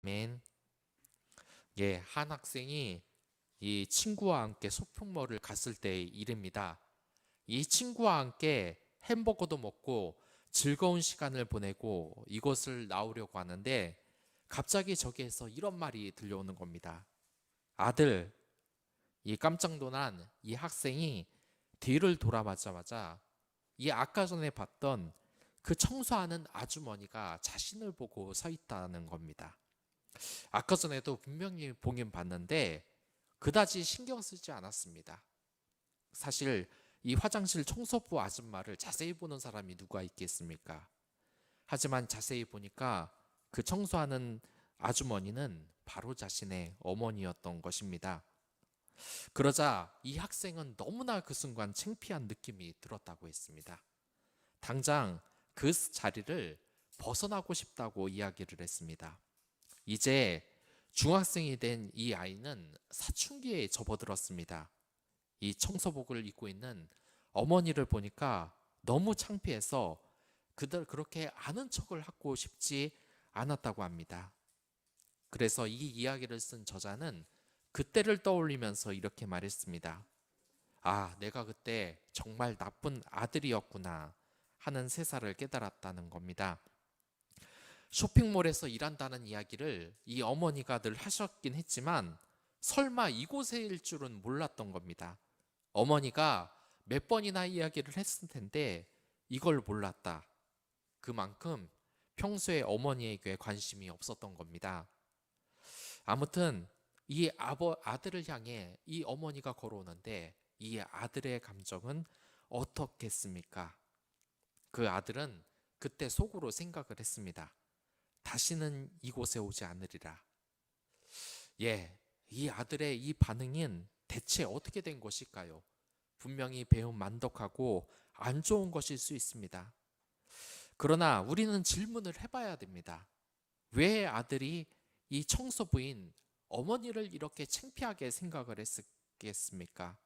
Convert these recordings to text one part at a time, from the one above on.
맨, 한 학생이 이 친구와 함께 쇼핑몰을 갔을 때의 일입니다. 이 친구와 함께 햄버거도 먹고 즐거운 시간을 보내고 이곳을 나오려고 하는데 갑자기 저기에서 이런 말이 들려오는 겁니다. 아들, 이 깜짝 놀란 이 학생이 뒤를 돌아보자마자 이 아까 전에 봤던 그 청소하는 아주머니가 자신을 보고 서 있다는 겁니다. 아까 전에도 분명히 보긴 봤는데 그다지 신경 쓰지 않았습니다. 사실 이 화장실 청소부 아줌마를 자세히 보는 사람이 누가 있겠습니까? 하지만 자세히 보니까 그 청소하는 아주머니는 바로 자신의 어머니였던 것입니다. 그러자 이 학생은 너무나 그 순간 창피한 느낌이 들었다고 했습니다. 당장 그 자리를 벗어나고 싶다고 이야기를 했습니다. 이제 중학생이 된 이 아이는 사춘기에 접어들었습니다. 이 청소복을 입고 있는 어머니를 보니까 너무 창피해서 그들 그렇게 아는 척을 하고 싶지 않았다고 합니다. 그래서 이 이야기를 쓴 저자는 그때를 떠올리면서 이렇게 말했습니다. 아, 내가 그때 정말 나쁜 아들이었구나 하는 새살을 깨달았다는 겁니다. 쇼핑몰에서 일한다는 이야기를 이 어머니가 늘 하셨긴 했지만 설마 이곳에일 줄은 몰랐던 겁니다. 어머니가 몇 번이나 이야기를 했을 텐데 이걸 몰랐다. 그만큼 평소에 어머니에게 관심이 없었던 겁니다. 아무튼 이 아들을 향해 이 어머니가 걸어오는데 이 아들의 감정은 어떻겠습니까? 그 아들은 그때 속으로 생각을 했습니다. 다시는 이곳에 오지 않으리라. 이 아들의 이 반응은 대체 어떻게 된 것일까요? 분명히 배운 만덕하고 안 좋은 것일 수 있습니다. 그러나 우리는 질문을 해봐야 됩니다. 왜 아들이 이 청소부인 어머니를 이렇게 창피하게 생각을 했겠습니까?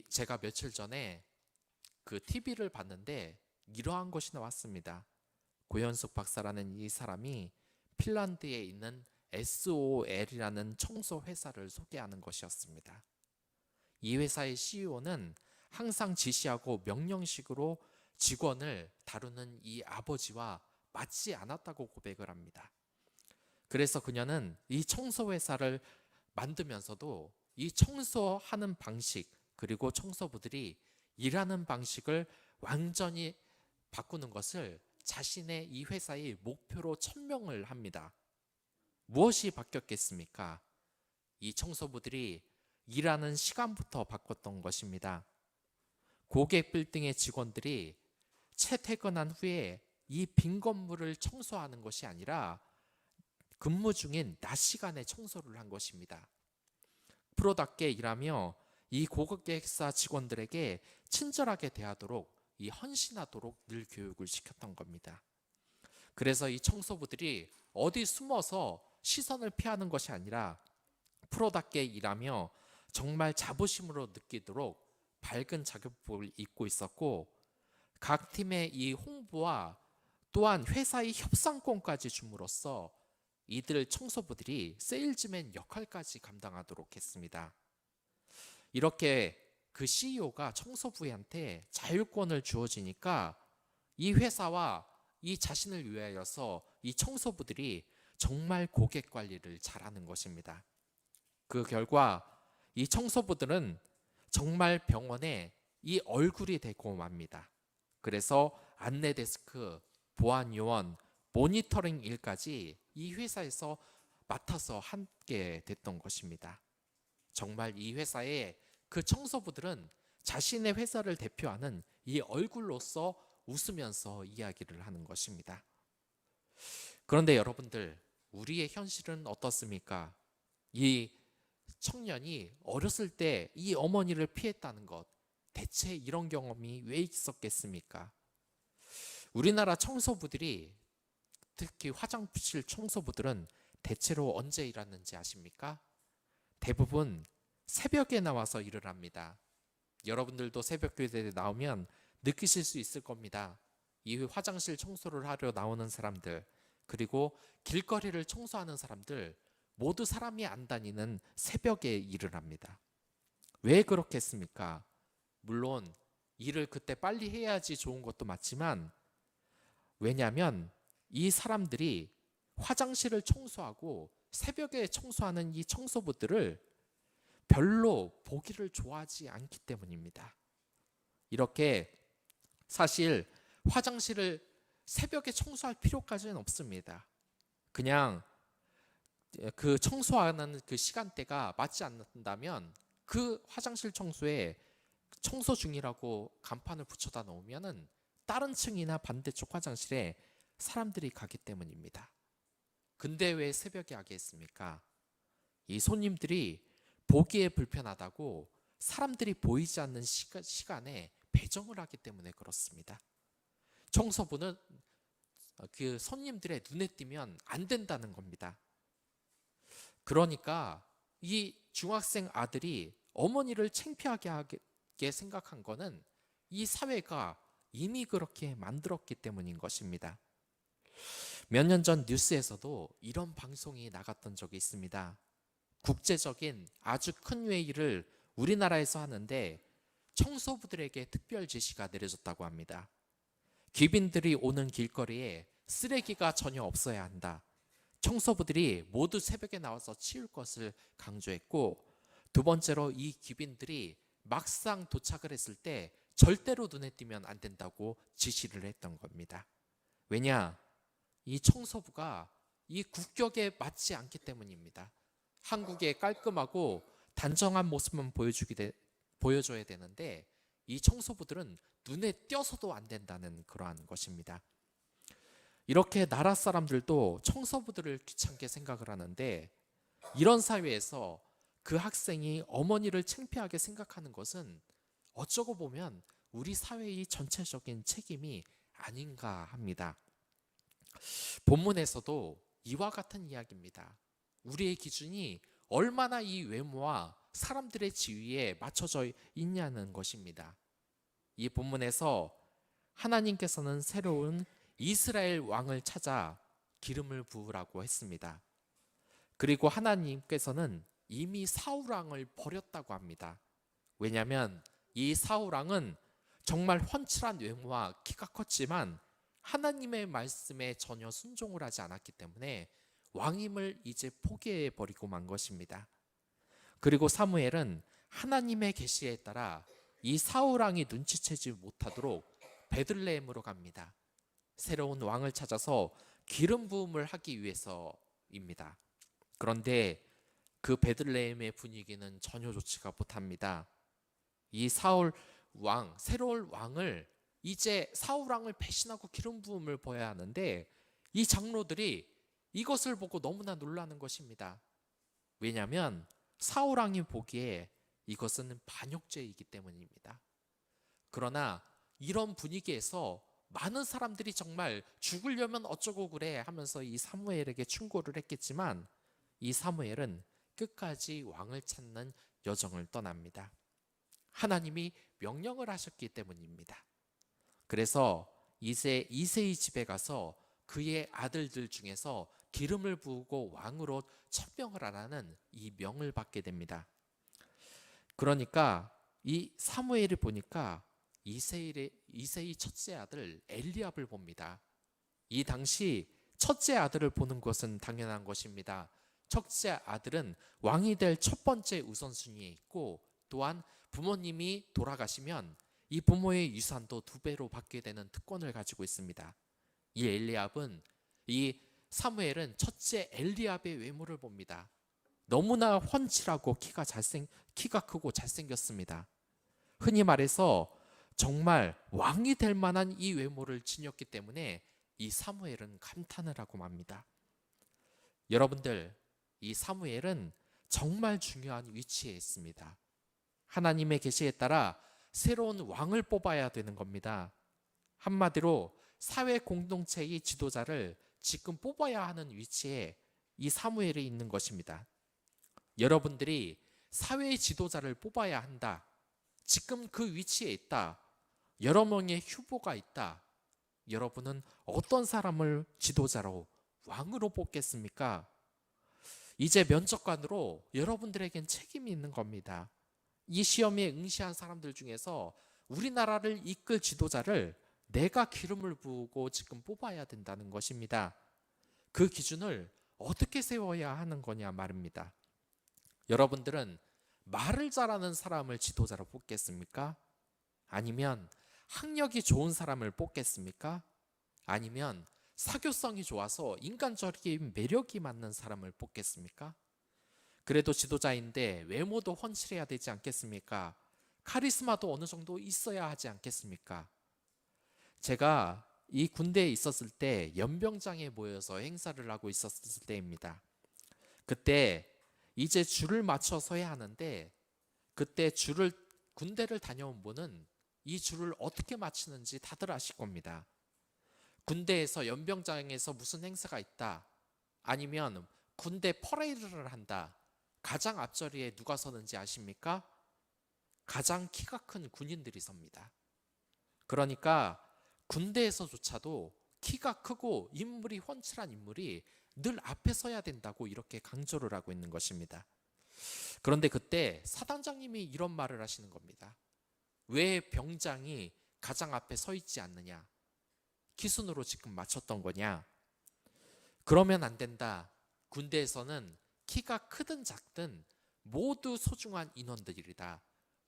제가 며칠 전에 그 TV를 봤는데 이러한 것이 나왔습니다. 고현숙 박사라는 이 사람이 핀란드에 있는 SOL이라는 청소 회사를 소개하는 것이었습니다. 이 회사의 CEO는 항상 지시하고 명령식으로 직원을 다루는 이 아버지와 맞지 않았다고 고백을 합니다. 그래서 그녀는 이 청소 회사를 만들면서도 이 청소하는 방식 그리고 청소부들이 일하는 방식을 완전히 바꾸는 것을 자신의 이 회사의 목표로 천명을 합니다. 무엇이 바뀌었겠습니까? 이 청소부들이 일하는 시간부터 바꿨던 것입니다. 고객 빌딩의 직원들이 퇴근한 후에 이 빈 건물을 청소하는 것이 아니라 근무 중인 낮 시간에 청소를 한 것입니다. 프로답게 일하며 이 고객사 직원들에게 친절하게 대하도록 이 헌신하도록 늘 교육을 시켰던 겁니다. 그래서 이 청소부들이 어디 숨어서 시선을 피하는 것이 아니라 프로답게 일하며 정말 자부심으로 느끼도록 밝은 작업복을 입고 있었고 각 팀의 이 홍보와 또한 회사의 협상권까지 줌으로써 이들 청소부들이 세일즈맨 역할까지 감당하도록 했습니다. 이렇게 그 CEO가 청소부한테 자율권을 주어지니까 이 회사와 이 자신을 위하여서 이 청소부들이 정말 고객 관리를 잘하는 것입니다. 그 결과 이 청소부들은 정말 병원에 이 얼굴이 되고 맙니다. 그래서 안내 데스크, 보안 요원, 모니터링 일까지 이 회사에서 맡아서 함께 됐던 것입니다. 정말 이 회사의 그 청소부들은 자신의 회사를 대표하는 이 얼굴로서 웃으면서 이야기를 하는 것입니다. 그런데 여러분들, 우리의 현실은 어떻습니까? 이 청년이 어렸을 때 이 어머니를 피했다는 것, 대체 이런 경험이 왜 있었겠습니까? 우리나라 청소부들이, 특히 화장실 청소부들은 대체로 언제 일하는지 아십니까? 대부분 새벽에 나와서 일을 합니다. 여러분들도 새벽 교대에 나오면 느끼실 수 있을 겁니다. 이 화장실 청소를 하려 나오는 사람들, 그리고 길거리를 청소하는 사람들 모두 사람이 안 다니는 새벽에 일을 합니다. 왜 그렇게 했습니까? 물론 일을 그때 빨리 해야지 좋은 것도 맞지만, 왜냐하면 이 사람들이 화장실을 청소하고 새벽에 청소하는 이 청소부들을 별로 보기를 좋아하지 않기 때문입니다. 이렇게 사실 화장실을 새벽에 청소할 필요까지는 없습니다. 그냥 그 청소하는 그 시간대가 맞지 않는다면 그 화장실 청소에 청소 중이라고 간판을 붙여다 놓으면은 다른 층이나 반대쪽 화장실에 사람들이 가기 때문입니다. 근데 왜 새벽에 하게 했습니까? 이 손님들이 보기에 불편하다고 사람들이 보이지 않는 시간에 배정을 하기 때문에 그렇습니다. 청소부는 그 손님들의 눈에 띄면 안 된다는 겁니다. 그러니까 이 중학생 아들이 어머니를 창피하게 하게 생각한 거는 이 사회가 이미 그렇게 만들었기 때문인 것입니다. 몇 년 전 뉴스에서도 이런 방송이 나갔던 적이 있습니다. 국제적인 아주 큰 회의를 우리나라에서 하는데 청소부들에게 특별 지시가 내려졌다고 합니다. 귀빈들이 오는 길거리에 쓰레기가 전혀 없어야 한다. 청소부들이 모두 새벽에 나와서 치울 것을 강조했고, 두 번째로 이 귀빈들이 막상 도착을 했을 때 절대로 눈에 띄면 안 된다고 지시를 했던 겁니다. 왜냐? 이 청소부가 이 국격에 맞지 않기 때문입니다. 한국의 깔끔하고 단정한 모습만 보여줘야 되는데 이 청소부들은 눈에 띄어서도 안 된다는 그러한 것입니다. 이렇게 나라 사람들도 청소부들을 귀찮게 생각을 하는데, 이런 사회에서 그 학생이 어머니를 창피하게 생각하는 것은 어쩌고 보면 우리 사회의 전체적인 책임이 아닌가 합니다. 본문에서도 이와 같은 이야기입니다. 우리의 기준이 얼마나 이 외모와 사람들의 지위에 맞춰져 있냐는 것입니다. 이 본문에서 하나님께서는 새로운 이스라엘 왕을 찾아 기름을 부으라고 했습니다. 그리고 하나님께서는 이미 사울 왕을 버렸다고 합니다. 왜냐하면 이 사울 왕은 정말 훤칠한 외모와 키가 컸지만 하나님의 말씀에 전혀 순종을 하지 않았기 때문에 왕임을 이제 포기해 버리고 만 것입니다. 그리고 사무엘은 하나님의 계시에 따라 이 사울 왕이 눈치채지 못하도록 베들레헴으로 갑니다. 새로운 왕을 찾아서 기름 부음을 하기 위해서입니다. 그런데 그 베들레헴의 분위기는 전혀 좋지가 못합니다. 이 새로운 왕을 이제 사울 왕을 배신하고 기름 부음을 보여야 하는데 이 장로들이 이것을 보고 너무나 놀라는 것입니다. 왜냐하면 사울 왕이 보기에 이것은 반역죄이기 때문입니다. 그러나 이런 분위기에서 많은 사람들이 정말 죽으려면 어쩌고 그래 하면서 이 사무엘에게 충고를 했겠지만 이 사무엘은 끝까지 왕을 찾는 여정을 떠납니다. 하나님이 명령을 하셨기 때문입니다. 그래서 이제 이새의 집에 가서 그의 아들들 중에서 기름을 부으고 왕으로 천명을 하라는 이 명을 받게 됩니다. 그러니까 이 사무엘을 보니까 이새의 첫째 아들 엘리압을 봅니다. 이 당시 첫째 아들을 보는 것은 당연한 것입니다. 첫째 아들은 왕이 될 첫 번째 우선순위에 있고, 또한 부모님이 돌아가시면 이 부모의 유산도 2배로 받게 되는 특권을 가지고 있습니다. 이 사무엘은 첫째 엘리압의 외모를 봅니다. 너무나 훤칠하고 키가 크고 잘생겼습니다. 흔히 말해서 정말 왕이 될 만한 이 외모를 지녔기 때문에 이 사무엘은 감탄을 하고 맙니다. 여러분들, 이 사무엘은 정말 중요한 위치에 있습니다. 하나님의 계시에 따라 새로운 왕을 뽑아야 되는 겁니다. 한마디로 사회 공동체의 지도자를 지금 뽑아야 하는 위치에 이 사무엘이 있는 것입니다. 여러분들이 사회의 지도자를 뽑아야 한다. 지금 그 위치에 있다. 여러 명의 후보가 있다. 여러분은 어떤 사람을 지도자로 왕으로 뽑겠습니까? 이제 면접관으로 여러분들에겐 책임이 있는 겁니다. 이 시험에 응시한 사람들 중에서 우리나라를 이끌 지도자를 내가 기름을 부고 지금 뽑아야 된다는 것입니다. 그 기준을 어떻게 세워야 하는 거냐 말입니다. 여러분들은 말을 잘하는 사람을 지도자로 뽑겠습니까? 아니면 학력이 좋은 사람을 뽑겠습니까? 아니면 사교성이 좋아서 인간적인 매력이 맞는 사람을 뽑겠습니까? 그래도 지도자인데 외모도 훤칠해야 되지 않겠습니까? 카리스마도 어느 정도 있어야 하지 않겠습니까? 제가 이 군대에 있었을 때 연병장에 모여서 행사를 하고 있었을 때입니다. 그때 이제 줄을 맞춰 서야 하는데, 그때 군대를 다녀온 분은 이 줄을 어떻게 맞추는지 다들 아실 겁니다. 군대에서 연병장에서 무슨 행사가 있다, 아니면 군대 퍼레이드를 한다, 가장 앞자리에 누가 서는지 아십니까? 가장 키가 큰 군인들이 섭니다. 그러니까 군대에서조차도 키가 크고 인물이 훤칠한 인물이 늘 앞에 서야 된다고 이렇게 강조를 하고 있는 것입니다. 그런데 그때 사단장님이 이런 말을 하시는 겁니다. 왜 병장이 가장 앞에 서 있지 않느냐? 키순으로 지금 맞췄던 거냐? 그러면 안 된다. 군대에서는 키가 크든 작든 모두 소중한 인원들이다.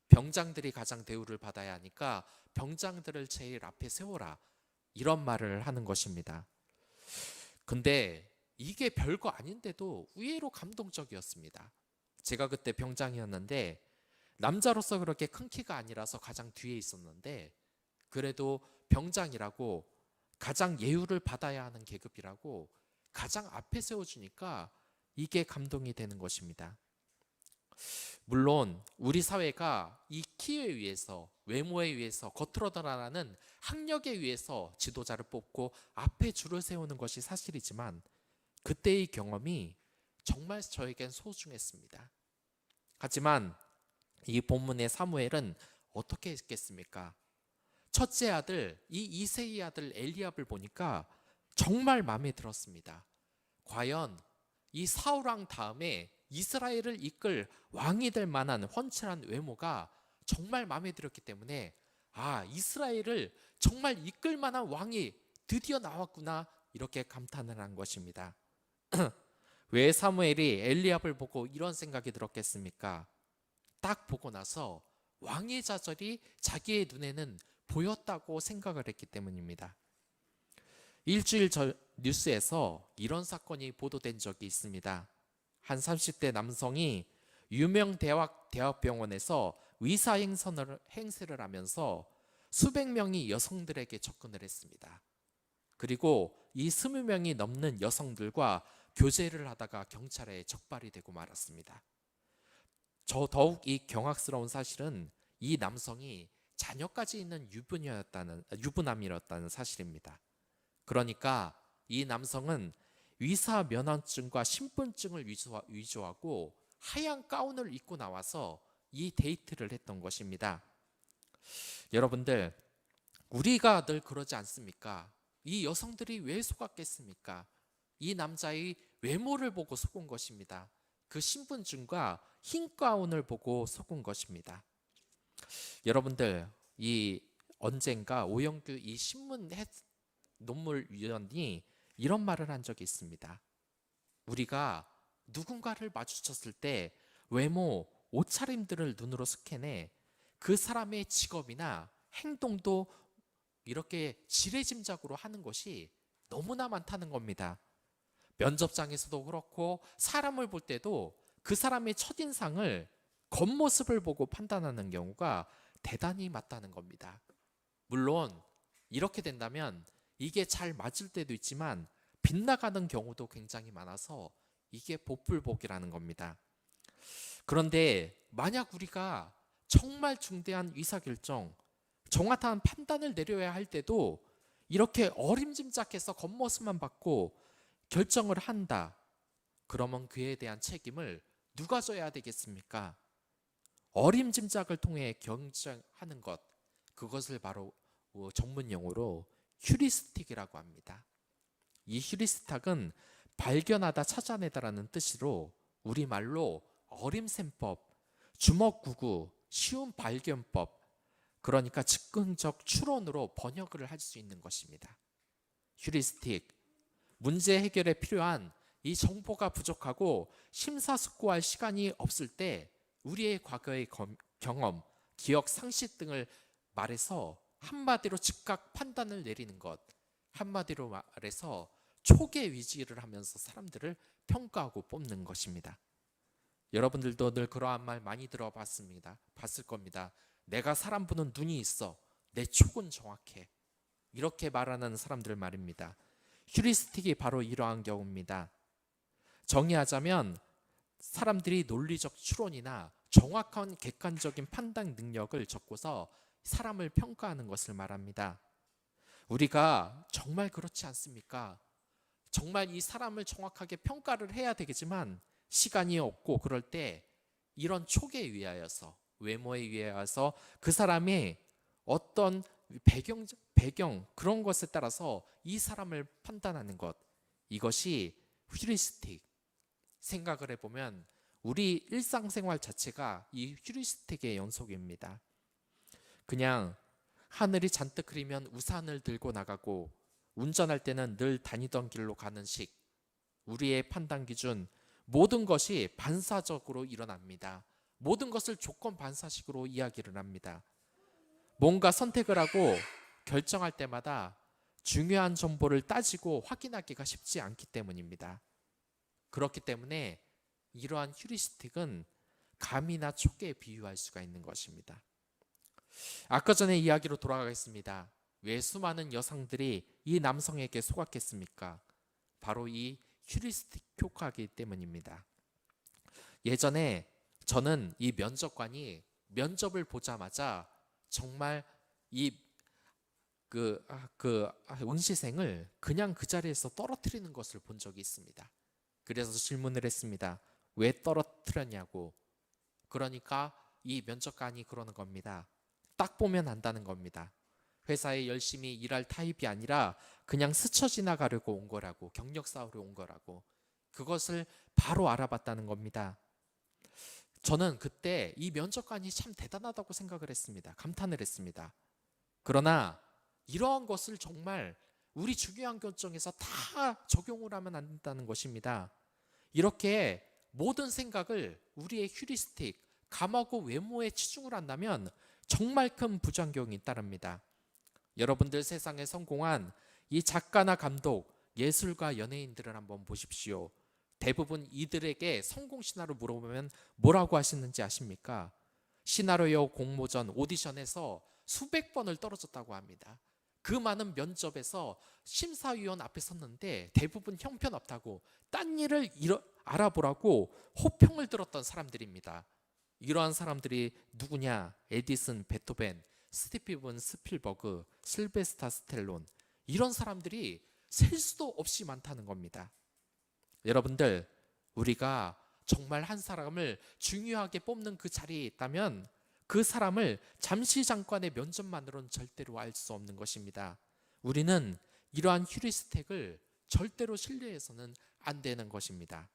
병장들이 가장 대우를 받아야 하니까 병장들을 제일 앞에 세워라. 이런 말을 하는 것입니다. 근데 이게 별거 아닌데도 의외로 감동적이었습니다. 제가 그때 병장이었는데 남자로서 그렇게 큰 키가 아니라서 가장 뒤에 있었는데, 그래도 병장이라고 가장 예우를 받아야 하는 계급이라고 가장 앞에 세워주니까 이게 감동이 되는 것입니다. 물론 우리 사회가 이 키에 의해서, 외모에 의해서, 겉으로 드러나는 학력에 의해서 지도자를 뽑고 앞에 줄을 세우는 것이 사실이지만, 그때의 경험이 정말 저에겐 소중했습니다. 하지만 이 본문의 사무엘은 어떻게 했겠습니까? 첫째 아들, 이 이새의 아들 엘리압을 보니까 정말 마음에 들었습니다. 과연 이 사울왕 다음에 이스라엘을 이끌 왕이 될 만한 훤칠한 외모가 정말 마음에 들었기 때문에, 이스라엘을 정말 이끌 만한 왕이 드디어 나왔구나, 이렇게 감탄을 한 것입니다. 왜 사무엘이 엘리압을 보고 이런 생각이 들었겠습니까? 딱 보고 나서 왕의 좌절이 자기의 눈에는 보였다고 생각을 했기 때문입니다. 일주일 전 뉴스에서 이런 사건이 보도된 적이 있습니다. 한 30대 남성이 유명 대학병원에서 의사 행세를 하면서 수백 명의 여성들에게 접근을 했습니다. 그리고 이 20명이 넘는 여성들과 교제를 하다가 경찰에 적발이 되고 말았습니다. 더욱 이 경악스러운 사실은 이 남성이 자녀까지 있는 유부남이었다는 사실입니다. 그러니까 이 남성은 의사 면허증과 신분증을 위조하고 하얀 가운을 입고 나와서 이 데이트를 했던 것입니다. 여러분들, 우리가 늘 그러지 않습니까? 이 여성들이 왜 속았겠습니까? 이 남자의 외모를 보고 속은 것입니다. 그 신분증과 흰 가운을 보고 속은 것입니다. 여러분들, 이 언젠가 오영규 이 신문 논문위원이 이런 말을 한 적이 있습니다. 우리가 누군가를 마주쳤을 때 외모, 옷차림들을 눈으로 스캔해 그 사람의 직업이나 행동도 이렇게 지레짐작으로 하는 것이 너무나 많다는 겁니다. 면접장에서도 그렇고 사람을 볼 때도 그 사람의 첫인상을 겉모습을 보고 판단하는 경우가 대단히 많다는 겁니다. 물론 이렇게 된다면 이게 잘 맞을 때도 있지만 빗나가는 경우도 굉장히 많아서 이게 복불복이라는 겁니다. 그런데 만약 우리가 정말 중대한 의사결정, 정확한 판단을 내려야 할 때도 이렇게 어림짐작해서 겉모습만 받고 결정을 한다. 그러면 그에 대한 책임을 누가 져야 되겠습니까? 어림짐작을 통해 결정하는 것, 그것을 바로 전문 용어로 휴리스틱이라고 합니다. 이 휴리스탁은 발견하다, 찾아내다라는 뜻으로 우리말로 어림셈법, 주먹구구, 쉬운 발견법, 그러니까 즉흥적 추론으로 번역을 할 수 있는 것입니다. 휴리스틱, 문제 해결에 필요한 이 정보가 부족하고 심사숙고할 시간이 없을 때 우리의 과거의 경험, 기억, 상식 등을 말해서 한마디로 즉각 판단을 내리는 것, 한마디로 말해서 초계 위지를 하면서 사람들을 평가하고 뽑는 것입니다. 여러분들도 늘 그러한 말 많이 봤을 겁니다. 내가 사람 보는 눈이 있어. 내 촉은 정확해. 이렇게 말하는 사람들 말입니다. 휴리스틱이 바로 이러한 경우입니다. 정의하자면 사람들이 논리적 추론이나 정확한 객관적인 판단 능력을 적고서 사람을 평가하는 것을 말합니다. 우리가 정말 그렇지 않습니까? 정말 이 사람을 정확하게 평가를 해야 되겠지만 시간이 없고 그럴 때 이런 촉에 의하여서, 외모에 의하여서 그 사람의 어떤 배경 그런 것에 따라서 이 사람을 판단하는 것, 이것이 휴리스틱. 생각을 해보면 우리 일상생활 자체가 이 휴리스틱의 연속입니다. 그냥 하늘이 잔뜩 흐리면 우산을 들고 나가고 운전할 때는 늘 다니던 길로 가는 식, 우리의 판단 기준, 모든 것이 반사적으로 일어납니다. 모든 것을 조건 반사식으로 이야기를 합니다. 뭔가 선택을 하고 결정할 때마다 중요한 정보를 따지고 확인하기가 쉽지 않기 때문입니다. 그렇기 때문에 이러한 휴리스틱은 감이나 촉에 비유할 수가 있는 것입니다. 아까 전에 이야기로 돌아가겠습니다. 왜 수많은 여성들이 이 남성에게 속았겠습니까? 바로 이 휴리스틱 효과이기 때문입니다. 예전에 저는 이 면접관이 면접을 보자마자 정말 이 응시생을 그냥 그 자리에서 떨어뜨리는 것을 본 적이 있습니다. 그래서 질문을 했습니다. 왜 떨어뜨렸냐고. 그러니까 이 면접관이 그러는 겁니다. 딱 보면 안다는 겁니다. 회사에 열심히 일할 타입이 아니라 그냥 스쳐 지나가려고 온 거라고, 경력 쌓으러 온 거라고. 그것을 바로 알아봤다는 겁니다. 저는 그때 이 면접관이 참 대단하다고 생각을 했습니다. 감탄을 했습니다. 그러나 이러한 것을 정말 우리 중요한 결정에서 다 적용을 하면 안 된다는 것입니다. 이렇게 모든 생각을 우리의 휴리스틱, 감하고 외모에 치중을 한다면 정말 큰 부작용이 따릅니다. 여러분들 세상에 성공한 이 작가나 감독, 예술가, 연예인들을 한번 보십시오. 대부분 이들에게 성공 시나리오 물어보면 뭐라고 하시는지 아십니까? 시나리오 공모전 오디션에서 수백 번을 떨어졌다고 합니다. 그 많은 면접에서 심사위원 앞에 섰는데 대부분 형편없다고 딴 일을 알아보라고 호평을 들었던 사람들입니다. 이러한 사람들이 누구냐? 에디슨, 베토벤, 스티븐 스필버그, 실베스타 스텔론, 이런 사람들이 셀 수도 없이 많다는 겁니다. 여러분들, 우리가 정말 한 사람을 중요하게 뽑는 그 자리에 있다면 그 사람을 잠시 잠깐의 면접만으로는 절대로 알 수 없는 것입니다. 우리는 이러한 휴리스틱을 절대로 신뢰해서는 안 되는 것입니다.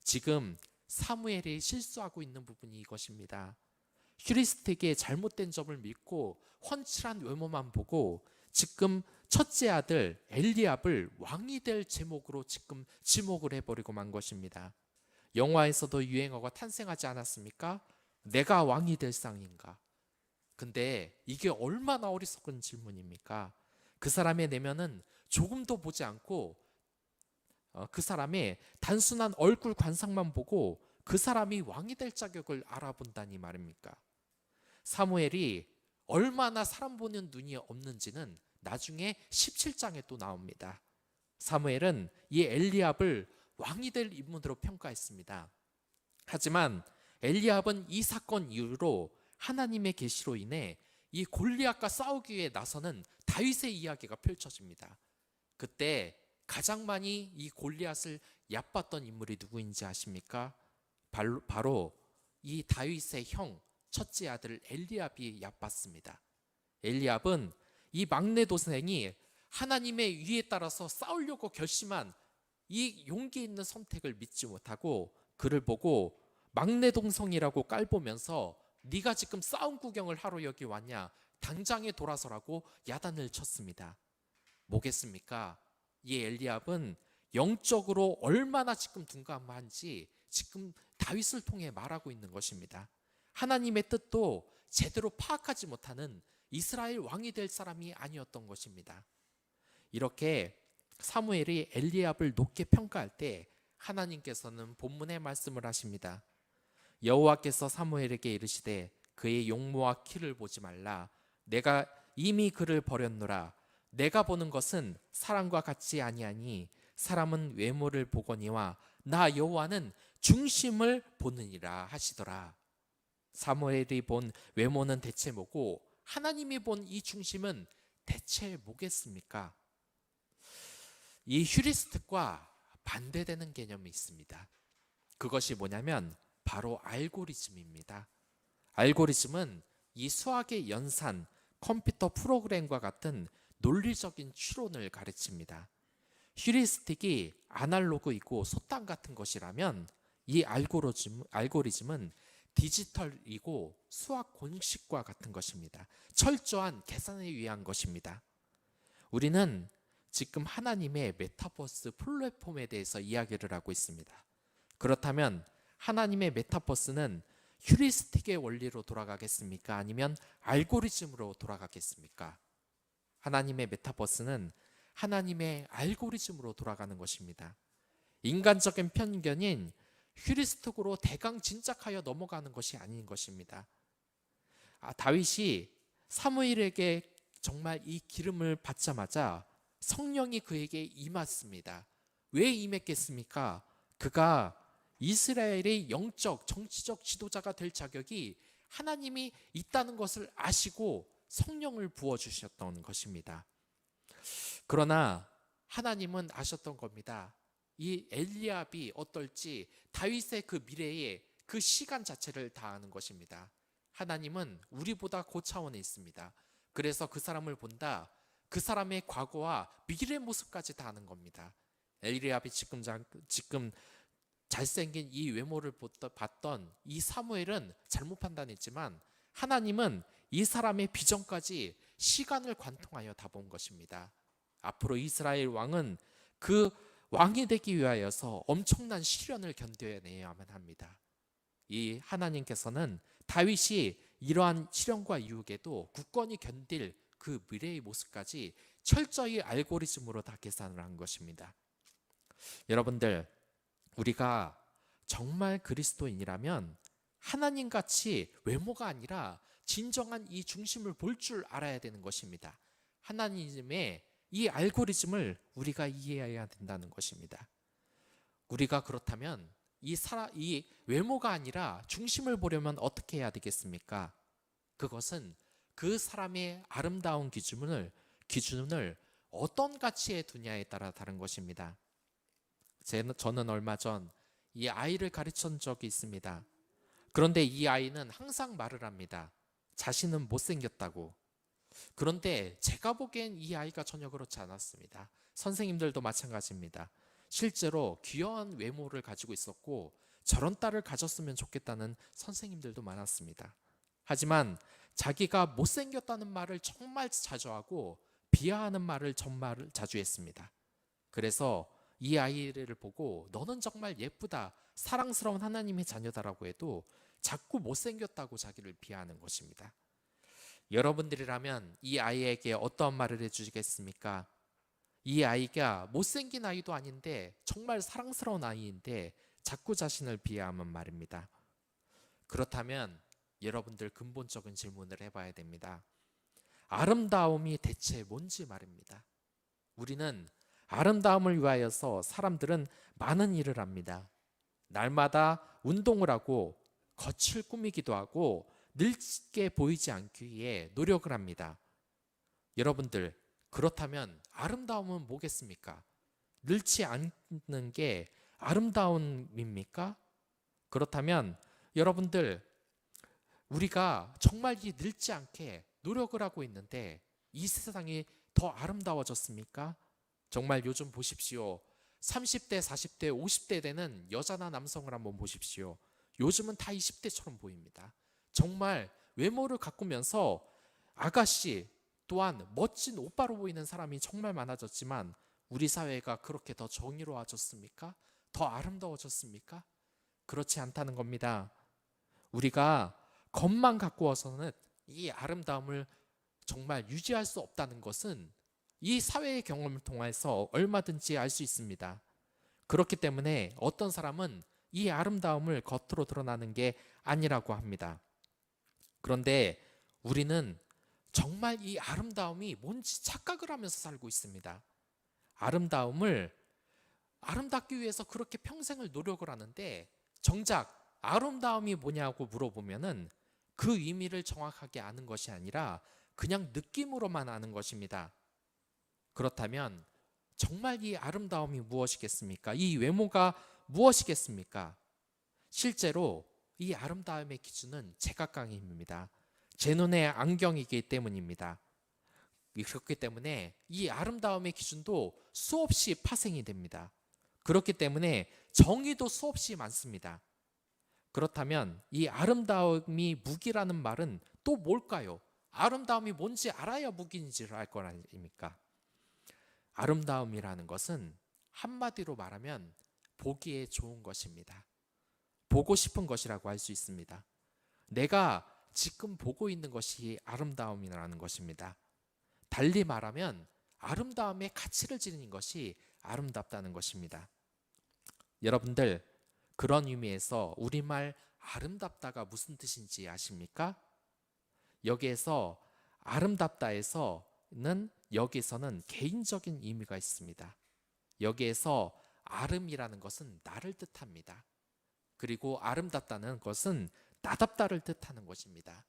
지금 사무엘이 실수하고 있는 부분이 이것입니다. 휴리스틱의 잘못된 점을 믿고 훤칠한 외모만 보고 지금 첫째 아들 엘리압을 왕이 될 제목으로 지금 지목을 해버리고 만 것입니다. 영화에서도 유행어가 탄생하지 않았습니까? 내가 왕이 될 상인가? 근데 이게 얼마나 어리석은 질문입니까? 그 사람의 내면은 조금도 보지 않고 그 사람의 단순한 얼굴 관상만 보고 그 사람이 왕이 될 자격을 알아본다니 말입니까? 사무엘이 얼마나 사람 보는 눈이 없는지는 나중에 17장에 또 나옵니다. 사무엘은 이 엘리압을 왕이 될 인물으로 평가했습니다. 하지만 엘리압은 이 사건 이후로 하나님의 계시로 인해 이 골리앗과 싸우기 위해 나서는 다윗의 이야기가 펼쳐집니다. 그때 가장 많이 이 골리앗을 얕봤던 인물이 누구인지 아십니까? 바로 이 다윗의 형 첫째 아들 엘리압이 얕봤습니다. 엘리압은 이 막내 도생이 하나님의 위에 따라서 싸우려고 결심한 이 용기 있는 선택을 믿지 못하고 그를 보고 막내 동성이라고 깔보면서 네가 지금 싸움 구경을 하러 여기 왔냐? 당장에 돌아서라고 야단을 쳤습니다. 뭐겠습니까? 이 엘리압은 영적으로 얼마나 지금 둔감한지 지금 다윗을 통해 말하고 있는 것입니다. 하나님의 뜻도 제대로 파악하지 못하는 이스라엘 왕이 될 사람이 아니었던 것입니다. 이렇게 사무엘이 엘리압을 높게 평가할 때 하나님께서는 본문의 말씀을 하십니다. 여호와께서 사무엘에게 이르시되 그의 용모와 키를 보지 말라. 내가 이미 그를 버렸노라. 내가 보는 것은 사람과 같지 아니하니 사람은 외모를 보거니와 나 여호와는 중심을 보느니라 하시더라. 사무엘이 본 외모는 대체 뭐고 하나님이 본 이 중심은 대체 뭐겠습니까? 이 휴리스틱과 반대되는 개념이 있습니다. 그것이 뭐냐면 바로 알고리즘입니다. 알고리즘은 이 수학의 연산, 컴퓨터 프로그램과 같은 논리적인 추론을 가르칩니다. 휴리스틱이 아날로그이고 소땅 같은 것이라면 이 알고리즘은 디지털이고 수학 공식과 같은 것입니다. 철저한 계산에 위한 것입니다. 우리는 지금 하나님의 메타버스 플랫폼에 대해서 이야기를 하고 있습니다. 그렇다면 하나님의 메타버스는 휴리스틱의 원리로 돌아가겠습니까? 아니면 알고리즘으로 돌아가겠습니까? 하나님의 메타버스는 하나님의 알고리즘으로 돌아가는 것입니다. 인간적인 편견인 휴리스틱으로 대강 짐작하여 넘어가는 것이 아닌 것입니다. 다윗이 사무엘에게 정말 이 기름을 받자마자 성령이 그에게 임했습니다. 왜 임했겠습니까? 그가 이스라엘의 영적, 정치적 지도자가 될 자격이 하나님이 있다는 것을 아시고 성령을 부어주셨던 것입니다. 그러나 하나님은 아셨던 겁니다. 이 엘리압이 어떨지 다윗의 그 미래에 그 시간 자체를 다 아는 것입니다. 하나님은 우리보다 고차원에 있습니다. 그래서 그 사람을 본다. 그 사람의 과거와 미래 모습까지 다 아는 겁니다. 엘리압이 지금 잘생긴 이 외모를 봤던 이 사무엘은 잘못 판단했지만 하나님은 이 사람의 비전까지 시간을 관통하여 다 본 것입니다. 앞으로 이스라엘 왕은 그 왕이 되기 위하여서 엄청난 시련을 견뎌내야만 합니다. 이 하나님께서는 다윗이 이러한 시련과 유혹에도 굳건히 견딜 그 미래의 모습까지 철저히 알고리즘으로 다 계산을 한 것입니다. 여러분들, 우리가 정말 그리스도인이라면 하나님같이 외모가 아니라 진정한 이 중심을 볼 줄 알아야 되는 것입니다. 하나님의 이 알고리즘을 우리가 이해해야 된다는 것입니다. 우리가 그렇다면 이 외모가 아니라 중심을 보려면 어떻게 해야 되겠습니까? 그것은 그 사람의 아름다운 기준을 어떤 가치에 두냐에 따라 다른 것입니다. 저는 얼마 전 이 아이를 가르친 적이 있습니다. 그런데 이 아이는 항상 말을 합니다. 자신은 못생겼다고. 그런데 제가 보기엔 이 아이가 전혀 그렇지 않았습니다. 선생님들도 마찬가지입니다. 실제로 귀여운 외모를 가지고 있었고 저런 딸을 가졌으면 좋겠다는 선생님들도 많았습니다. 하지만 자기가 못생겼다는 말을 정말 자주 하고 비하하는 말을 정말 자주 했습니다. 그래서 이 아이를 보고 너는 정말 예쁘다, 사랑스러운 하나님의 자녀다라고 해도 자꾸 못생겼다고 자기를 비하하는 것입니다. 여러분들이라면 이 아이에게 어떤 말을 해주시겠습니까? 이 아이가 못생긴 아이도 아닌데 정말 사랑스러운 아이인데 자꾸 자신을 비하하면 말입니다. 그렇다면 여러분들 근본적인 질문을 해봐야 됩니다. 아름다움이 대체 뭔지 말입니다. 우리는 아름다움을 위하여서 사람들은 많은 일을 합니다. 날마다 운동을 하고 겉을 꾸미기도 하고 늙게 보이지 않기 위해 노력을 합니다. 여러분들, 그렇다면 아름다움은 뭐겠습니까? 늙지 않는 게 아름다움입니까? 그렇다면 여러분들, 우리가 정말 이 늙지 않게 노력을 하고 있는데 이 세상이 더 아름다워졌습니까? 정말 요즘 보십시오. 30대, 40대, 50대 되는 여자나 남성을 한번 보십시오. 요즘은 다 20대처럼 보입니다. 정말 외모를 가꾸면서 아가씨 또한 멋진 오빠로 보이는 사람이 정말 많아졌지만 우리 사회가 그렇게 더 정의로워졌습니까? 더 아름다워졌습니까? 그렇지 않다는 겁니다. 우리가 겉만 가꾸어서는 이 아름다움을 정말 유지할 수 없다는 것은 이 사회의 경험을 통해서 얼마든지 알 수 있습니다. 그렇기 때문에 어떤 사람은 이 아름다움을 겉으로 드러나는 게 아니라고 합니다. 그런데 우리는 정말 이 아름다움이 뭔지 착각을 하면서 살고 있습니다. 아름다움을 아름답기 위해서 그렇게 평생을 노력을 하는데 정작 아름다움이 뭐냐고 물어보면은 그 의미를 정확하게 아는 것이 아니라 그냥 느낌으로만 아는 것입니다. 그렇다면 정말 이 아름다움이 무엇이겠습니까? 이 외모가 무엇이겠습니까? 실제로 이 아름다움의 기준은 제각각입니다. 제 눈의 안경이기 때문입니다. 그렇기 때문에 이 아름다움의 기준도 수없이 파생이 됩니다. 그렇기 때문에 정의도 수없이 많습니다. 그렇다면 이 아름다움이 무기라는 말은 또 뭘까요? 아름다움이 뭔지 알아야 무기인지를 알 거 아닙니까? 아름다움이라는 것은 한마디로 말하면 보기에 좋은 것입니다. 보고 싶은 것이라고 할 수 있습니다. 내가 지금 보고 있는 것이 아름다움이라는 것입니다. 달리 말하면 아름다움의 가치를 지니는 것이 아름답다는 것입니다. 여러분들, 그런 의미에서 우리말 아름답다가 무슨 뜻인지 아십니까? 여기에서 아름답다에서는 여기서는 개인적인 의미가 있습니다. 여기에서 아름이라는 것은 나를 뜻합니다. 그리고 아름답다는 것은 나답다를 뜻하는 것입니다.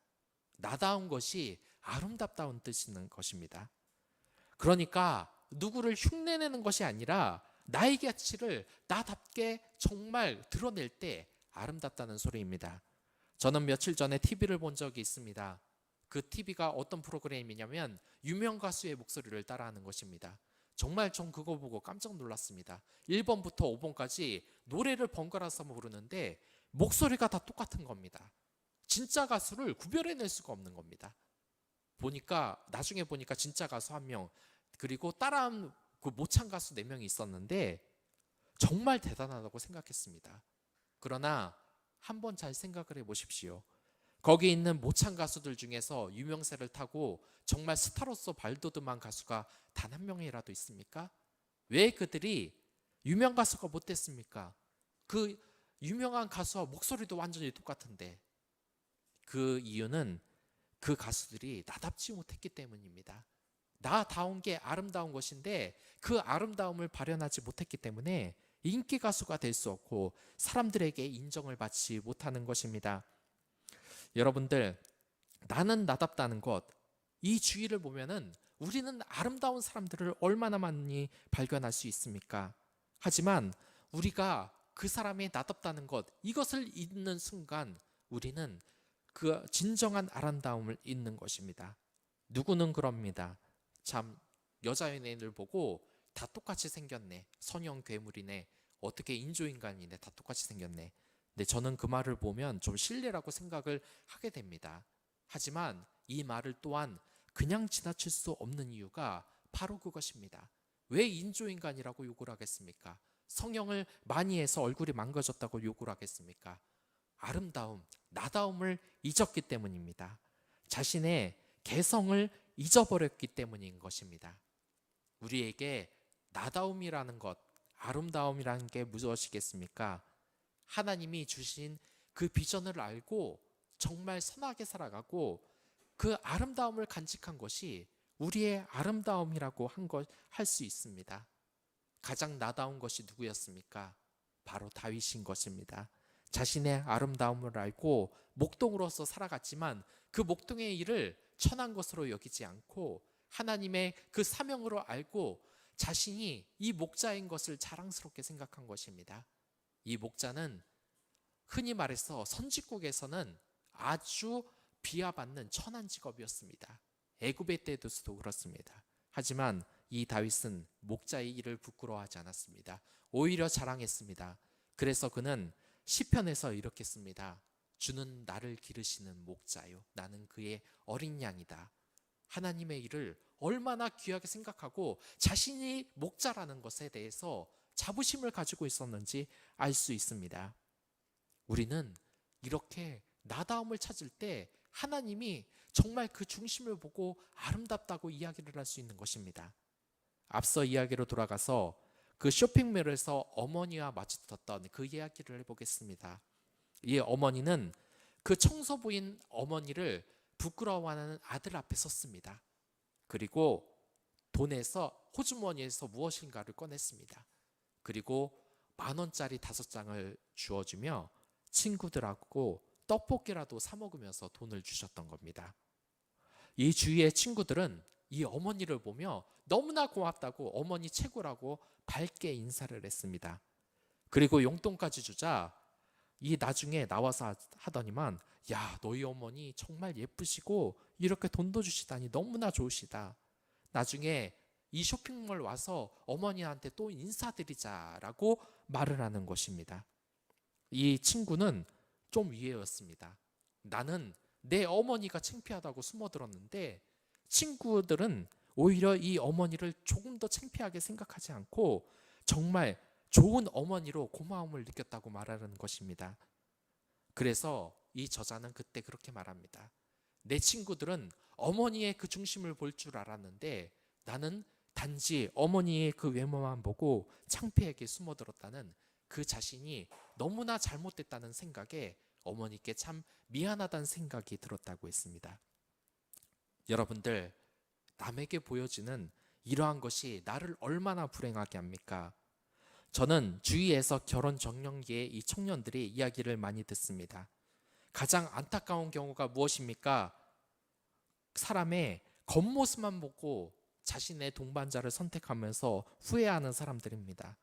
나다운 것이 아름답다운 뜻이는 것입니다. 그러니까 누구를 흉내내는 것이 아니라 나의 가치를 나답게 정말 드러낼 때 아름답다는 소리입니다. 저는 며칠 전에 TV를 본 적이 있습니다. 그 TV가 어떤 프로그램이냐면 유명 가수의 목소리를 따라하는 것입니다. 정말 전 그거 보고 깜짝 놀랐습니다. 1번부터 5번까지 노래를 번갈아서 부르는데 목소리가 다 똑같은 겁니다. 진짜 가수를 구별해낼 수가 없는 겁니다. 나중에 보니까 진짜 가수 1명, 그리고 따라한 그 모창 가수 4명이 있었는데 정말 대단하다고 생각했습니다. 그러나 한번 잘 생각을 해보십시오. 거기 있는 모창 가수들 중에서 유명세를 타고 정말 스타로서 발돋움한 가수가 단 1명이라도 있습니까? 왜 그들이 유명 가수가 못 됐습니까? 그 유명한 가수와 목소리도 완전히 똑같은데 그 이유는 그 가수들이 나답지 못했기 때문입니다. 나다운 게 아름다운 것인데 그 아름다움을 발현하지 못했기 때문에 인기 가수가 될 수 없고 사람들에게 인정을 받지 못하는 것입니다. 여러분들, 나는 나답다는 것, 이 주의를 보면은 우리는 아름다운 사람들을 얼마나 많이 발견할 수 있습니까? 하지만 우리가 그 사람의 나답다는 것, 이것을 잊는 순간 우리는 그 진정한 아름다움을 잊는 것입니다. 누구는 그럽니다. 참, 여자 연예인을 보고 다 똑같이 생겼네. 선형 괴물이네. 어떻게 인조인간이네. 다 똑같이 생겼네. 근데 저는 그 말을 보면 좀 실례라고 생각을 하게 됩니다. 하지만 이 말을 또한 그냥 지나칠 수 없는 이유가 바로 그것입니다. 왜 인조인간이라고 욕을 하겠습니까? 성형을 많이 해서 얼굴이 망가졌다고 욕을 하겠습니까? 아름다움, 나다움을 잊었기 때문입니다. 자신의 개성을 잊어버렸기 때문인 것입니다. 우리에게 나다움이라는 것, 아름다움이라는 게 무엇이겠습니까? 하나님이 주신 그 비전을 알고 정말 선하게 살아가고 그 아름다움을 간직한 것이 우리의 아름다움이라고 할 수 있습니다. 가장 나다운 것이 누구였습니까? 바로 다윗인 것입니다. 자신의 아름다움을 알고 목동으로서 살아갔지만 그 목동의 일을 천한 것으로 여기지 않고 하나님의 그 사명으로 알고 자신이 이 목자인 것을 자랑스럽게 생각한 것입니다. 이 목자는 흔히 말해서 선지국에서는 아주 비하받는 천한 직업이었습니다. 애굽의 때도 그렇습니다. 하지만 이 다윗은 목자의 일을 부끄러워하지 않았습니다. 오히려 자랑했습니다. 그래서 그는 시편에서 이렇게 씁니다. 주는 나를 기르시는 목자요, 나는 그의 어린 양이다. 하나님의 일을 얼마나 귀하게 생각하고 자신이 목자라는 것에 대해서 자부심을 가지고 있었는지 알 수 있습니다. 우리는 이렇게 나다움을 찾을 때 하나님이 정말 그 중심을 보고 아름답다고 이야기를 할 수 있는 것입니다. 앞서 이야기로 돌아가서 그 쇼핑몰에서 어머니와 마주쳤던 그 이야기를 해보겠습니다. 이 어머니는 그 청소부인 어머니를 부끄러워하는 아들 앞에 섰습니다. 그리고 돈에서 호주머니에서 무엇인가를 꺼냈습니다. 그리고 10,000원짜리 5장을 주어주며 친구들하고 떡볶이라도 사 먹으면서 돈을 주셨던 겁니다. 이 주위의 친구들은 이 어머니를 보며 너무나 고맙다고, 어머니 최고라고 밝게 인사를 했습니다. 그리고 용돈까지 주자 이 나중에 나와서 하더니만, 야, 너희 어머니 정말 예쁘시고 이렇게 돈도 주시다니 너무나 좋으시다. 나중에 이 쇼핑몰 와서 어머니한테 또 인사드리자라고 말을 하는 것입니다. 이 친구는 좀 위에였습니다. 나는 내 어머니가 창피하다고 숨어들었는데 친구들은 오히려 이 어머니를 조금 더 창피하게 생각하지 않고 정말 좋은 어머니로 고마움을 느꼈다고 말하는 것입니다. 그래서 이 저자는 그때 그렇게 말합니다. 내 친구들은 어머니의 그 중심을 볼 줄 알았는데 나는 단지 어머니의 그 외모만 보고 창피하게 숨어들었다는 그 자신이 너무나 잘못됐다는 생각에 어머니께 참 미안하다는 생각이 들었다고 했습니다. 여러분들, 남에게 보여지는 이러한 것이 나를 얼마나 불행하게 합니까? 저는 주위에서 결혼 적령기의 이 청년들이 이야기를 많이 듣습니다. 가장 안타까운 경우가 무엇입니까? 사람의 겉모습만 보고 자신의 동반자를 선택하면서 후회하는 사람들입니다.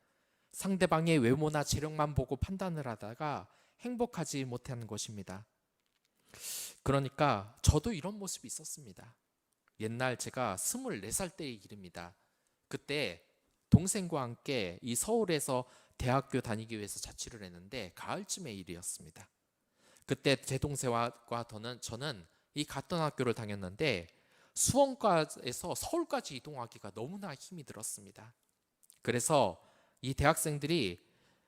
상대방의 외모나 재력만 보고 판단을 하다가 행복하지 못하는 것입니다. 그러니까 저도 이런 모습이 있었습니다. 옛날 제가 24살 때의 일입니다. 그때 동생과 함께 이 서울에서 대학교 다니기 위해서 자취를 했는데 가을쯤의 일이었습니다. 그때 제 동생과 저는 이 같은 학교를 다녔는데 수원과에서 서울까지 이동하기가 너무나 힘이 들었습니다. 그래서 이 대학생들이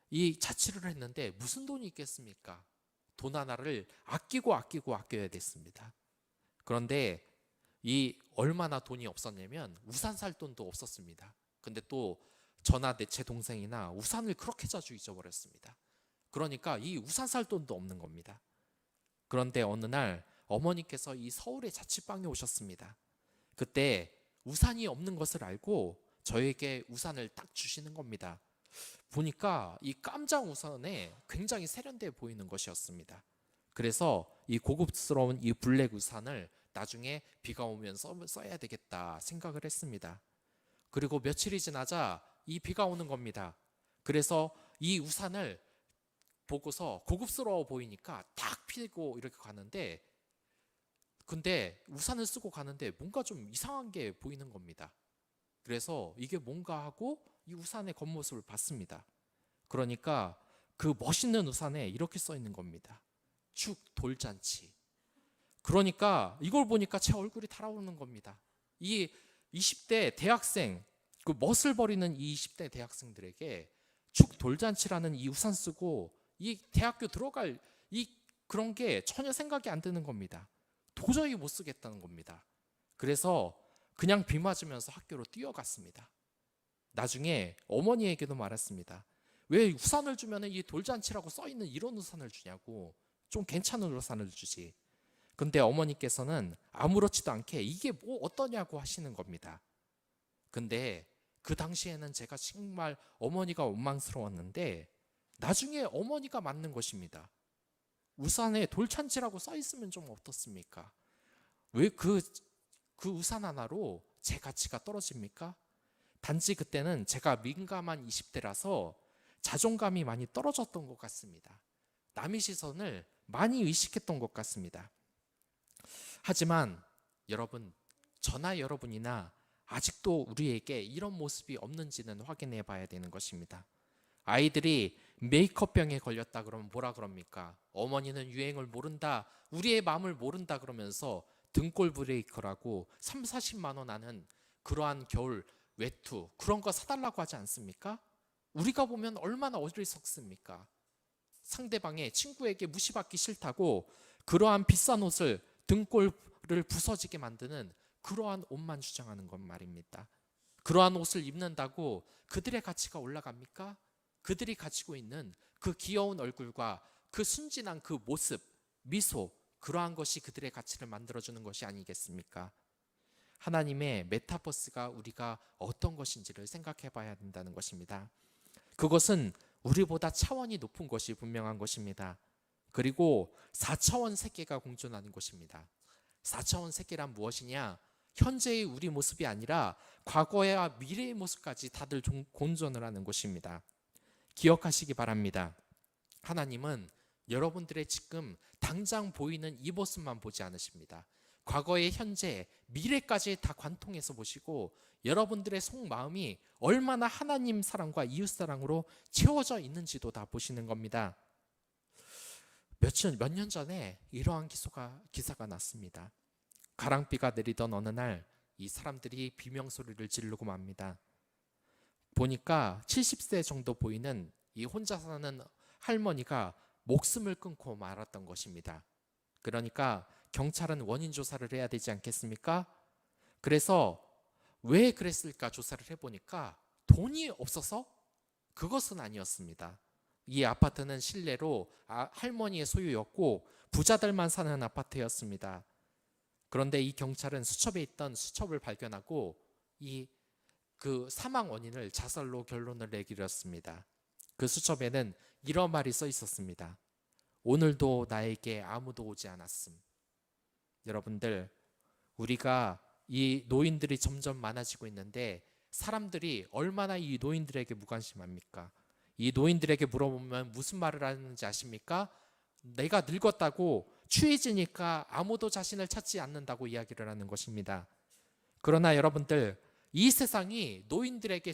이 자취를 했는데 무슨 돈이 있겠습니까? 돈 하나를 아껴야 됐습니다. 그런데 이 얼마나 돈이 없었냐면 우산 살 돈도 없었습니다. 근데 또 저나 제 동생이나 우산을 그렇게 자주 잊어버렸습니다. 그러니까 이 우산 살 돈도 없는 겁니다. 그런데 어느 날 어머니께서 이 서울의 자취방에 오셨습니다. 그때 우산이 없는 것을 알고 저에게 우산을 딱 주시는 겁니다. 보니까 이 깜장 우산에 굉장히 세련돼 보이는 것이었습니다. 그래서 이 고급스러운 이 블랙 우산을 나중에 비가 오면 써야 되겠다 생각을 했습니다. 그리고 며칠이 지나자 이 비가 오는 겁니다. 그래서 이 우산을 보고서 고급스러워 보이니까 딱 피고 이렇게 가는데, 근데 우산을 쓰고 가는데 뭔가 좀 이상한 게 보이는 겁니다. 그래서 이게 뭔가 하고 이 우산의 겉모습을 봤습니다. 그러니까 그 멋있는 우산에 이렇게 써 있는 겁니다. 축 돌잔치. 그러니까 이걸 보니까 제 얼굴이 달아오르는 겁니다. 이 20대 대학생, 그 멋을 버리는 이 20대 대학생들에게 축 돌잔치라는 이 우산 쓰고 이 대학교 들어갈 이 그런 게 전혀 생각이 안 드는 겁니다. 도저히 못 쓰겠다는 겁니다. 그래서 그냥 비 맞으면서 학교로 뛰어갔습니다. 나중에 어머니에게도 말했습니다. 왜 우산을 주면 이 돌잔치라고 써있는 이런 우산을 주냐고, 좀 괜찮은 우산을 주지. 근데 어머니께서는 아무렇지도 않게 이게 뭐 어떠냐고 하시는 겁니다. 근데 그 당시에는 제가 정말 어머니가 원망스러웠는데 나중에 어머니가 맞는 것입니다. 우산에 돌잔치라고 써 있으면 좀 어떻습니까? 왜 그 우산 하나로 제 가치가 떨어집니까? 단지 그때는 제가 민감한 20대라서 자존감이 많이 떨어졌던 것 같습니다. 남의 시선을 많이 의식했던 것 같습니다. 하지만 여러분, 저나 여러분이나 아직도 우리에게 이런 모습이 없는지는 확인해 봐야 되는 것입니다. 아이들이 메이크업병에 걸렸다 그러면 뭐라 그럽니까? 어머니는 유행을 모른다, 우리의 마음을 모른다 그러면서 등골 브레이커라고 3, 40만 원 하는 그러한 겨울 외투 그런 거 사달라고 하지 않습니까? 우리가 보면 얼마나 어리석습니까? 상대방의 친구에게 무시받기 싫다고 그러한 비싼 옷을 등골을 부서지게 만드는 그러한 옷만 주장하는 것 말입니다. 그러한 옷을 입는다고 그들의 가치가 올라갑니까? 그들이 가지고 있는 그 귀여운 얼굴과 그 순진한 그 모습, 미소, 그러한 것이 그들의 가치를 만들어주는 것이 아니겠습니까? 하나님의 메타버스가 우리가 어떤 것인지를 생각해 봐야 된다는 것입니다. 그것은 우리보다 차원이 높은 것이 분명한 것입니다. 그리고 4차원 세계가 공존하는 것입니다. 4차원 세계란 무엇이냐? 현재의 우리 모습이 아니라 과거와 미래의 모습까지 다들 공존을 하는 것입니다. 기억하시기 바랍니다. 하나님은 여러분들의 지금 당장 보이는 이 모습만 보지 않으십니다. 과거의 현재, 미래까지 다 관통해서 보시고 여러분들의 속마음이 얼마나 하나님 사랑과 이웃 사랑으로 채워져 있는지도 다 보시는 겁니다. 몇 년 전에 이러한 기사가 났습니다. 가랑비가 내리던 어느 날 이 사람들이 비명소리를 지르고 맙니다. 보니까 70세 정도 보이는 이 혼자 사는 할머니가 목숨을 끊고 말았던 것입니다. 그러니까 경찰은 원인 조사를 해야 되지 않겠습니까? 그래서 왜 그랬을까 조사를 해보니까 돈이 없어서? 그것은 아니었습니다. 이 아파트는 실내로 할머니의 소유였고 부자들만 사는 아파트였습니다. 그런데 이 경찰은 수첩에 있던 수첩을 발견하고 그 사망 원인을 자살로 결론을 내기로 했습니다. 그 수첩에는 이런 말이 써 있었습니다. 오늘도 나에게 아무도 오지 않았음. 여러분들, 우리가 이 노인들이 점점 많아지고 있는데 사람들이 얼마나 이 노인들에게 무관심합니까? 이 노인들에게 물어보면 무슨 말을 하는지 아십니까? 내가 늙었다고 취해지니까 아무도 자신을 찾지 않는다고 이야기를 하는 것입니다. 그러나 여러분들, 이 세상이 노인들에게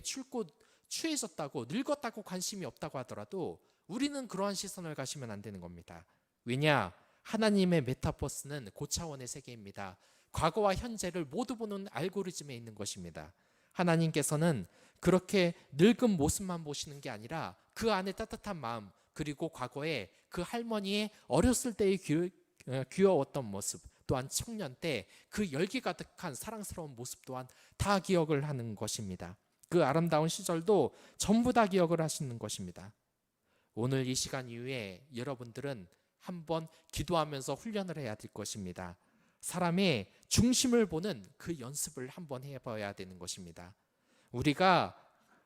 취해졌다고 늙었다고 관심이 없다고 하더라도 우리는 그러한 시선을 가지면 안 되는 겁니다. 왜냐? 하나님의 메타버스는 고차원의 세계입니다. 과거와 현재를 모두 보는 알고리즘에 있는 것입니다. 하나님께서는 그렇게 늙은 모습만 보시는 게 아니라 그 안에 따뜻한 마음, 그리고 과거에 그 할머니의 어렸을 때의 귀여웠던 모습, 또한 청년 때 그 열기 가득한 사랑스러운 모습 또한 다 기억을 하는 것입니다. 그 아름다운 시절도 전부 다 기억을 하시는 것입니다. 오늘 이 시간 이후에 여러분들은 한번 기도하면서 훈련을 해야 될 것입니다. 사람의 중심을 보는 그 연습을 한번 해봐야 되는 것입니다. 우리가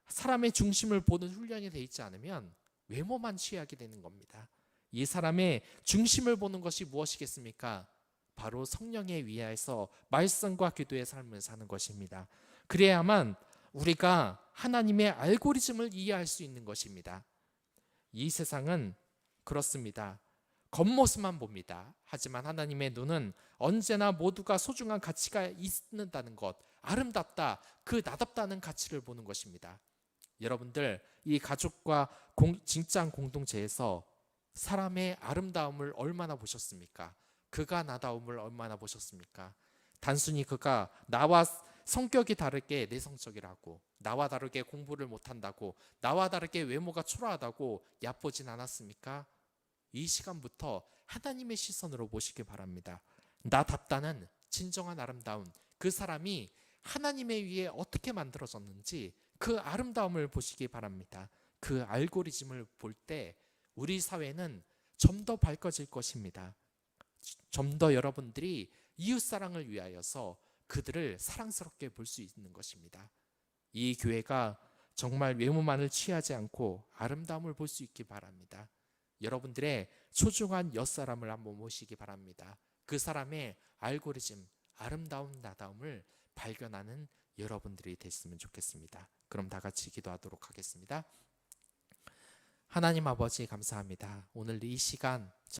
사람의 중심을 보는 훈련이 되어 있지 않으면 외모만 취하게 되는 겁니다. 이 사람의 중심을 보는 것이 무엇이겠습니까? 바로 성령에 의해서 말씀과 기도의 삶을 사는 것입니다. 그래야만 우리가 하나님의 알고리즘을 이해할 수 있는 것입니다. 이 세상은 그렇습니다. 겉모습만 봅니다. 하지만 하나님의 눈은 언제나 모두가 소중한 가치가 있는다는 것, 아름답다, 그 나답다는 가치를 보는 것입니다. 여러분들, 이 가족과 직장 공동체에서 사람의 아름다움을 얼마나 보셨습니까? 그가 나다움을 얼마나 보셨습니까? 단순히 그가 나와 성격이 다르게 내성적이라고, 나와 다르게 공부를 못한다고, 나와 다르게 외모가 초라하다고 얕보진 않았습니까? 이 시간부터 하나님의 시선으로 보시기 바랍니다. 나답다는 진정한 아름다움, 그 사람이 하나님에 의해 어떻게 만들어졌는지 그 아름다움을 보시기 바랍니다. 그 알고리즘을 볼 때 우리 사회는 좀 더 밝아질 것입니다. 좀 더 여러분들이 이웃사랑을 위하여서 그들을 사랑스럽게 볼 수 있는 것입니다. 이 교회가 정말 외모만을 취하지 않고 아름다움을 볼 수 있기 바랍니다. 여러분들의 소중한 옆사람을 한번 모시기 바랍니다. 그 사람의 알고리즘, 아름다움, 나다움을 발견하는 여러분들이 됐으면 좋겠습니다. 그럼 다 같이 기도하도록 하겠습니다. 하나님 아버지 감사합니다. 오늘 이 시간